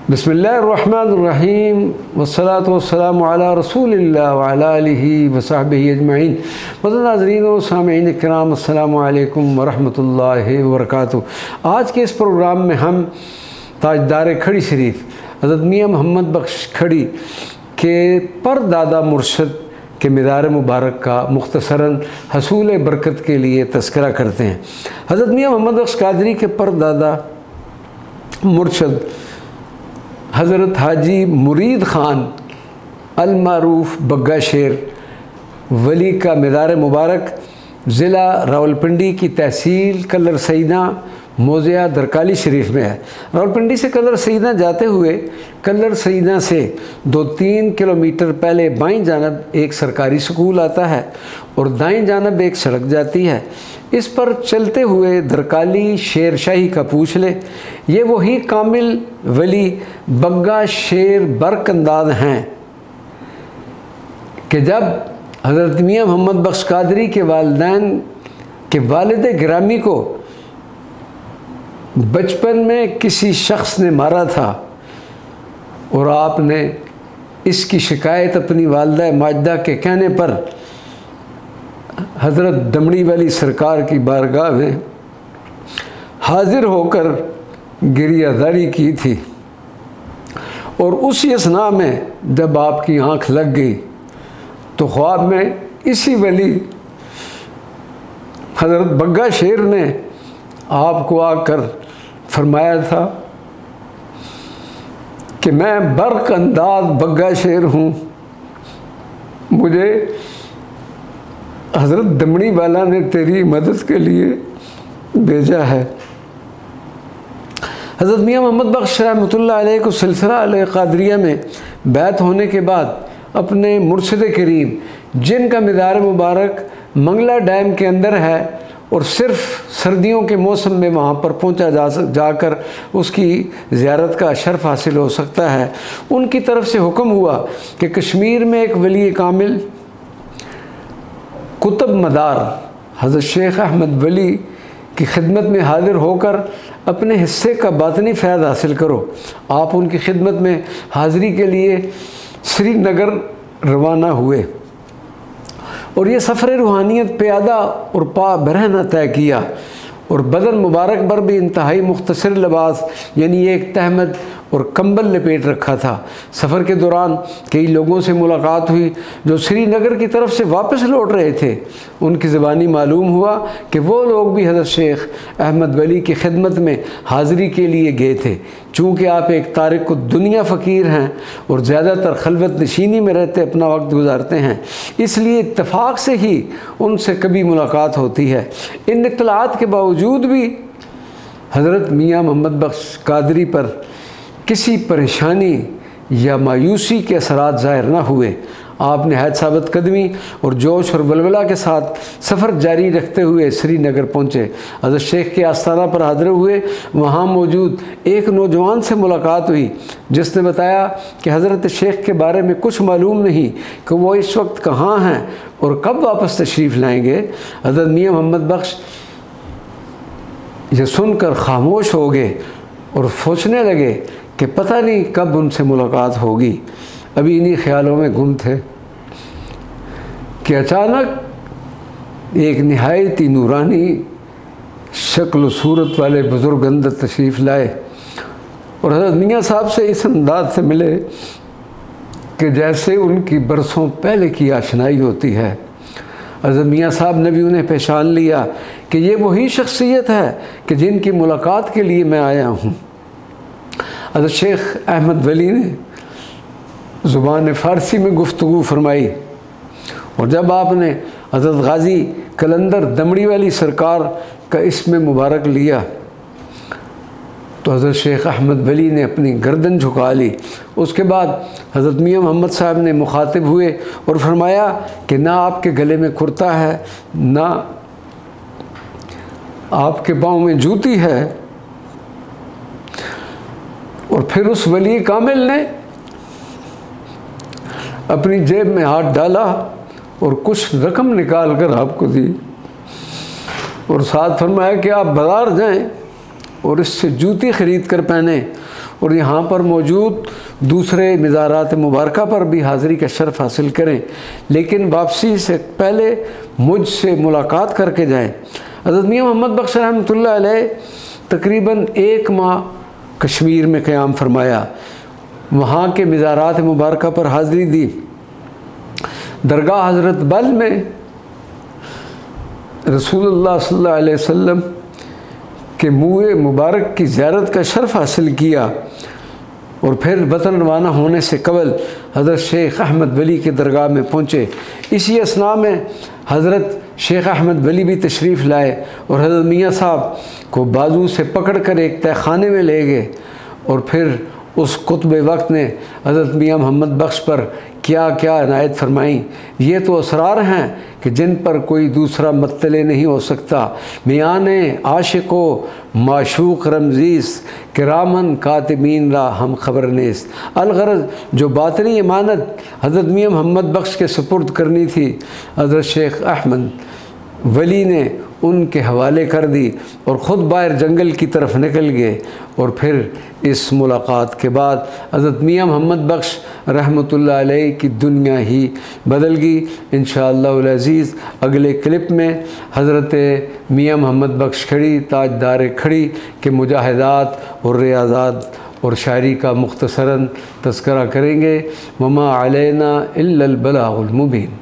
बिस्मिल्लाहिर्रहमानिर्रहीम वस्सलातु वस्सलामु अला रसूलिल्लाह व अला आलिहि व सहबिहि अजमईन। नाज़रीन व सामीईन किराम, अस्सलामु अलैकुम व रहमतुल्लाहि व बरकातुहू। आज के इस प्रोग्राम में हम ताजदार खड़ी शरीफ हज़रत मियाँ मोहम्मद बख्श खड़ी के परदादा मुर्शद के मीज़ार मुबारक का मुख्तसरन हसूल बरकत के लिए तज़किरा करते हैं। हज़रत मियाँ मोहम्मद बख्श कादरी के परदादा मुर्शद हज़रत हाजी मुरीद ख़ान अल-मारूफ बग्गा शेर वली का मीज़ार मुबारक ज़िला रावलपिंडी की तहसील कलर सईदा मोज़िया दरकाली शरीफ में है। रावलपिंडी से कलर सईदा जाते हुए कलर सईदा से 2-3 किलोमीटर पहले बाईं जानब एक सरकारी स्कूल आता है और दाईं जानब एक सड़क जाती है। इस पर चलते हुए दरकाली शेरशाही का पूछ ले, ये वही कामिल वली बग्गा शेर बरकंदाज हैं कि जब हज़रत मियाँ मोहम्मद बख्श कादरी के वालिदैन के वालिद गिरामी को बचपन में किसी शख्स ने मारा था और आपने इसकी शिकायत अपनी वालिदा माजिदा के कहने पर हज़रत दमड़ी वाली सरकार की बारगाह में हाजिर होकर गिरियादारी की थी और उसी असना में जब आपकी आँख लग गई तो ख्वाब में इसी वली हज़रत बग्गा शेर ने आपको आकर फरमाया था कि मैं बर्क अंदाज बग्गा शेर हूँ, मुझे हज़रत दमड़ी वाला ने तेरी मदद के लिए भेजा है। हज़रत मियाँ मोहम्मद बख्श रहमतुल्लाह अलैह को सिलसिला अल-क़ादरिया में बैत होने के बाद अपने मुर्शिद करीम जिनका मीज़ार मुबारक मंगला डैम के अंदर है और सिर्फ़ सर्दियों के मौसम में वहाँ पर पहुँचा जाकर उसकी ज़ियारत का शर्फ़ हासिल हो सकता है, उनकी तरफ से हुक्म हुआ कि कश्मीर में एक वली कामिल कुतुब मदार हज़रत शेख अहमद वली की खिदमत में हाज़िर होकर अपने हिस्से का बातनी फ़ैज़ हासिल करो। आप उनकी खिदमत में हाज़िरी के लिए श्रीनगर रवाना हुए और ये सफ़र रूहानियत प्यादा और पा बरहना तय किया और बदन मुबारक पर भी इंतहाई मुख्तसर लिबास यानी एक तहमद और कंबल लपेट रखा था। सफ़र के दौरान कई लोगों से मुलाकात हुई जो श्रीनगर की तरफ से वापस लौट रहे थे। उनकी ज़बानी मालूम हुआ कि वो लोग भी हज़रत शेख अहमद वली की खिदमत में हाज़िरी के लिए गए थे। चूँकि आप एक तारिक दुनिया फ़कीर हैं और ज़्यादातर खलवत नशीनी में रहते अपना वक्त गुजारते हैं, इसलिए इत्तफ़ाक़ से ही उनसे कभी मुलाकात होती है। इन इत्तलात के बावजूद भी हज़रत मियाँ मोहम्मद बख्श कादरी पर किसी परेशानी या मायूसी के असरात ज़ाहिर न हुए। आप नहायत साबित कदमी और जोश और वलवला के साथ सफ़र जारी रखते हुए श्रीनगर पहुँचे। हज़रत शेख के आस्थाना पर हाज़िर हुए। वहाँ मौजूद एक नौजवान से मुलाकात हुई जिसने बताया कि हज़रत शेख के बारे में कुछ मालूम नहीं कि वो इस वक्त कहाँ हैं और कब वापस तशरीफ़ लाएँगे। हज़रत मियाँ मोहम्मद बख्श ये सुनकर खामोश हो गए और सोचने लगे कि पता नहीं कब उनसे मुलाकात होगी। अभी इन्हीं ख्यालों में गुम थे कि अचानक एक नहायती नूरानी शक्ल सूरत वाले बुज़ुर्ग अंदर तशरीफ़ लाए और हज़रत मियाँ साहब से इस अंदाज से मिले कि जैसे उनकी बरसों पहले की आशनाई होती है। हज़रत मियाँ साहब ने भी उन्हें पहचान लिया कि ये वही शख्सियत है कि जिनकी मुलाकात के लिए मैं आया हूँ। हज़रत शेख अहमद वली ने ज़ुबान फ़ारसी में गुफ्तगू फरमाई और जब आपने हज़रत गाज़ी कलंदर दमड़ी वाली सरकार का इसमें मुबारक लिया तो हज़रत शेख अहमद वली ने अपनी गर्दन झुका ली। उसके बाद हज़रत मियाँ मोहम्मद साहब ने मुखातिब हुए और फरमाया कि ना आपके गले में कुर्ता है, ना आपके पाँव में जूती है। और फिर उस वली कामिल ने अपनी जेब में हाथ डाला और कुछ रकम निकाल कर आपको दी और साथ फरमाया कि आप बाज़ार जाएं और इससे जूती ख़रीद कर पहने और यहाँ पर मौजूद दूसरे मज़ारात मुबारका पर भी हाज़िरी का शर्फ़ हासिल करें, लेकिन वापसी से पहले मुझसे मुलाकात करके जाएँ। हज़रत मियाँ मोहम्मद बख्श रहमतुल्लाह अलैह तकरीबन 1 माह कश्मीर में क़याम फरमाया, वहाँ के मज़ारात मुबारका पर हाज़िरी दी। दरगाह हज़रत बल में रसूलुल्लाह सल्लल्लाहु अलैहि वसल्लम के मुँह मुबारक की ज़ियारत का शर्फ़ हासिल किया और फिर वतन रवाना होने से कबल हज़रत शेख अहमद वली के दरगाह में पहुँचे। इसी असना में हज़रत शेख अहमद वली भी तशरीफ़ लाए और हज़रत मियाँ साहब को बाजू से पकड़ कर एक तहखाने में ले गए और फिर उस कुतुब वक्त ने हज़रत मियाँ मोहम्मद बख्श पर क्या क्या इनायत फरमाई। ये तो असरार हैं कि जिन पर कोई दूसरा मुत्तले नहीं हो सकता। मियाने आशिको माशूक रमजीस किरामन कातिबीन रा हम खबर नेस। अलगरज जो बातनी इमानत हज़रत मियाँ मोहम्मद बख्श के सुपुर्द करनी थी, हज़रत शेख अहमद वली ने उनके हवाले कर दी और ख़ुद बाहर जंगल की तरफ निकल गए। और फिर इस मुलाकात के बाद हज़रत मियाँ मोहम्मद बख्श रहमतुल्लाह अलैह की दुनिया ही बदल गई। इंशाअल्लाह अज़ीज़ अगले क्लिप में हज़रत मियाँ मोहम्मद बख्श खड़ी ताजदार खड़ी के मुजाहिदात और रियाज़ात और शायरी का मुख्तसरन तज़किरा करेंगे। वमा अलैना इल्लल बलागुल मुबीन।